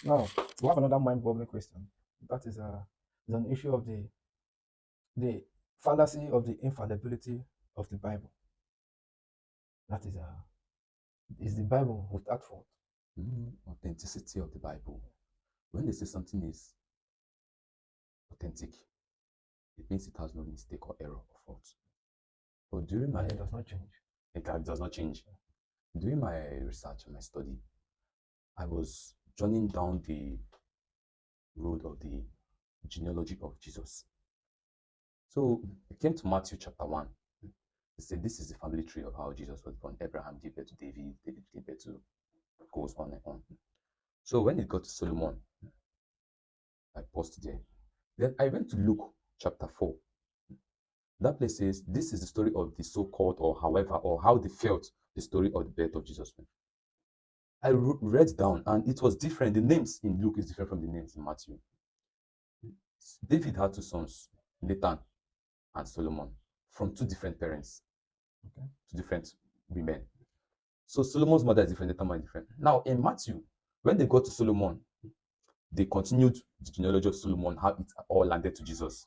Now, we have another mind-boggling question. That is an issue of the fallacy of the infallibility of the Bible. That is the Bible without fault? Authenticity of the Bible. When they say something is authentic, it means it has no mistake or error or fault. But during my And it does not change. it does not change. During my research and my study, I was journeying down the road of the genealogy of Jesus. So it came to Matthew chapter 1. It said this is the family tree of how Jesus was born. Abraham gave birth to David, David gave birth to, goes on and on. So when it got to Solomon, I paused there. Then I went to Luke chapter 4. That place says this is the story of the so-called, or however, or how they felt the story of the birth of Jesus. I read down and it was different. The names in Luke is different from the names in Matthew. David had two sons, Nathan and Solomon, from two different parents, Okay. two different women. So Solomon's mother is different, Nathan is different. Now in Matthew, when they got to Solomon, they continued the genealogy of Solomon, how it all landed to Jesus.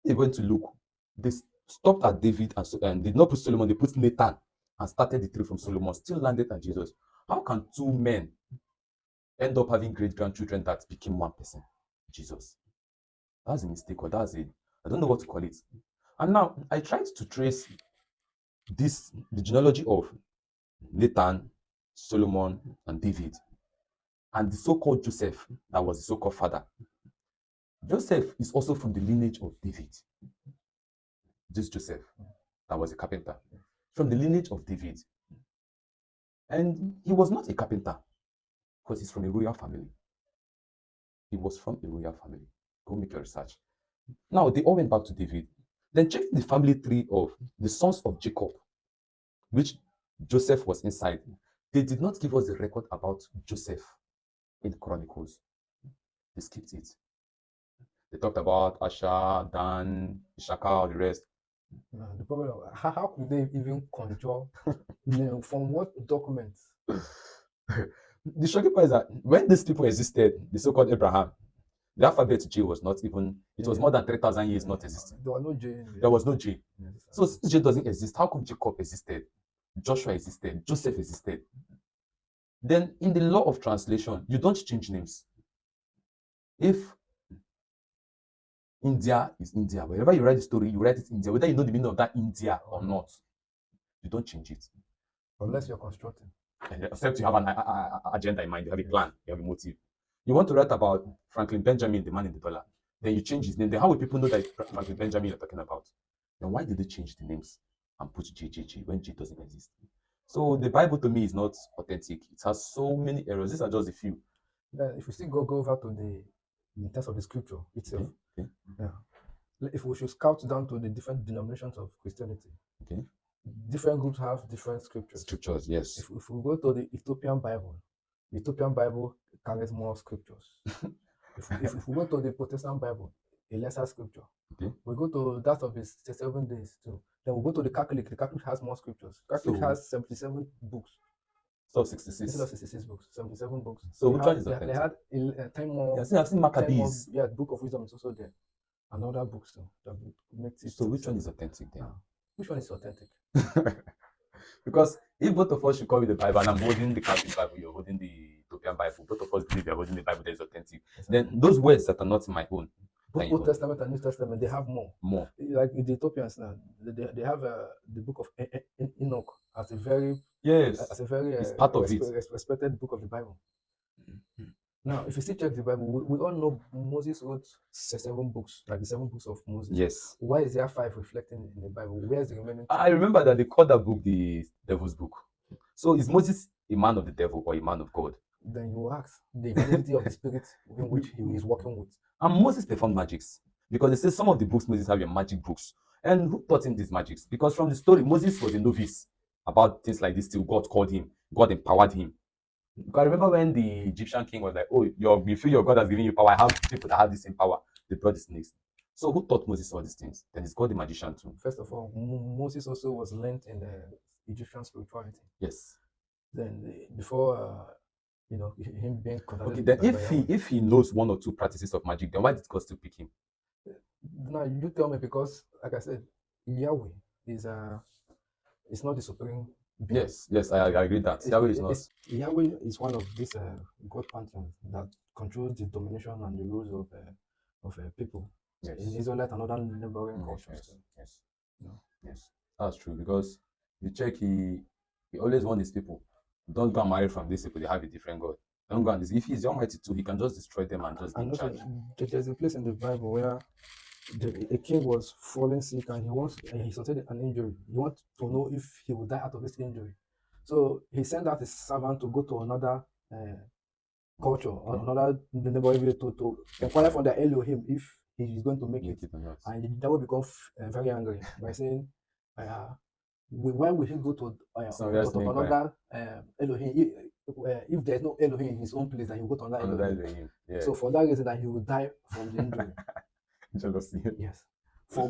They went to Luke. They stopped at David and did not put Solomon, they put Nathan and started the tree from Solomon, still landed at Jesus. How can two men end up having great grandchildren that became one person? Jesus. That's a mistake, or I don't know what to call it. And now I tried to trace the genealogy of Nathan, Solomon, and David, and the so-called Joseph, that was the so-called father. Joseph is also from the lineage of David. This Joseph, that was a carpenter, from the lineage of David. And he was not a carpenter because he's from a royal family. He was from a royal family. Go make your research. Now, they all went back to David. Then check the family tree of the sons of Jacob, which Joseph was inside. They did not give us the record about Joseph in Chronicles. They skipped it. They talked about Asher, Dan, Issachar, the rest. The problem, how could they even conjure from what documents? The shocking part is that when these people existed, the so-called Abraham, the alphabet J was not even, it was more than 3,000 years not existing. There was no J. There was no J. So since J doesn't exist, how come Jacob existed? Joshua existed, Joseph existed. Then in the law of translation, you don't change names. If India is India, wherever you write the story, you write it India, whether you know the meaning of that India or not, you don't change it. Unless you're constructing. Except you have an agenda in mind, you have a plan, you have a motive. You want to write about Franklin Benjamin, the man in the dollar, then you change his name. Then how will people know that it's Franklin Benjamin you're talking about? Then why did they change the names and put JJJ when J doesn't exist? So the Bible to me is not authentic. It has so many errors. These are just a few. Then if we still go over to the text of the scripture itself, Okay. Yeah. If we should scout down to the different denominations of Christianity, Okay. Different groups have different scriptures. Scriptures, yes. If we go to the Ethiopian Bible carries more scriptures. if we go to the Protestant Bible, a lesser scripture. Okay. We go to that of the 7 days too. Then we go to the Catholic. The Catholic has more scriptures. Catholic has 77 books. So 66. Instead of 66 books, 77 books. So which one is authentic? They had 10 more. Yeah, I've seen Maccabees. Yeah, Book of Wisdom is also there. And other books too. That makes it. So which one is authentic then? Which one is authentic? Because if both of us should call it the Bible, and I'm holding the Catholic Bible, you're holding the Ethiopian Bible, both of us believe you're holding the Bible that is authentic, then those words that are not in my own, both Old Testament and New Testament, they have more. Like the Ethiopians now, they have the book of Enoch as a very it's part of respected book of the Bible. Now, if you still check the Bible, we all know Moses wrote 7 books, like the 7 books of Moses. Yes. Why is there 5 reflecting in the Bible? Where's the remaining 2? I remember that they called that book the Devil's Book. So is Moses a man of the devil or a man of God? Then you ask the validity of the spirit in which he is working with. And Moses performed magics, because they say some of the books Moses have your magic books. And who taught him these magics? Because from the story, Moses was a novice about things like this till God called him, God empowered him. Because I remember when the Egyptian king was like, oh, you feel your God has given you power. I have people that have the same power. They brought the snakes. So who taught Moses all these things? Then it's God the magician too. First of all, Moses also was learned in the Egyptian spirituality. Yes. Then before him being Okay, contacted then by Yahweh. if he knows one or two practices of magic, then why did God still pick him? Now you tell me, because like I said, Yahweh is it's not the supreme being. Yes, yes, I agree that Yahweh is not. Yahweh is one of these God pantheons that controls the domination and the rules of people in Yes. Israelite and other neighboring Yes, cultures. yes, yes, You know. yes. That's true because you check he always warns his people, don't go and marry from these people. They have a different God. Don't go and if he's the Almighty too, he can just destroy them and just be And in also, charge. there's a place in the Bible where a king was falling sick and he sustained an injury. He wants to know if he will die out of this injury. So he sent out his servant to go to another culture or Okay. another neighboring village to inquire from the Elohim if he is going to make it. Make it or not. And the devil becomes very angry by saying, uh, why would he go Somewhere else to nearby. another Elohim if there's no Elohim in his own place, that he will go to another Another Elohim. Elohim. Yeah. So for that reason, that he will die from the injury. Jealousy. Yes. For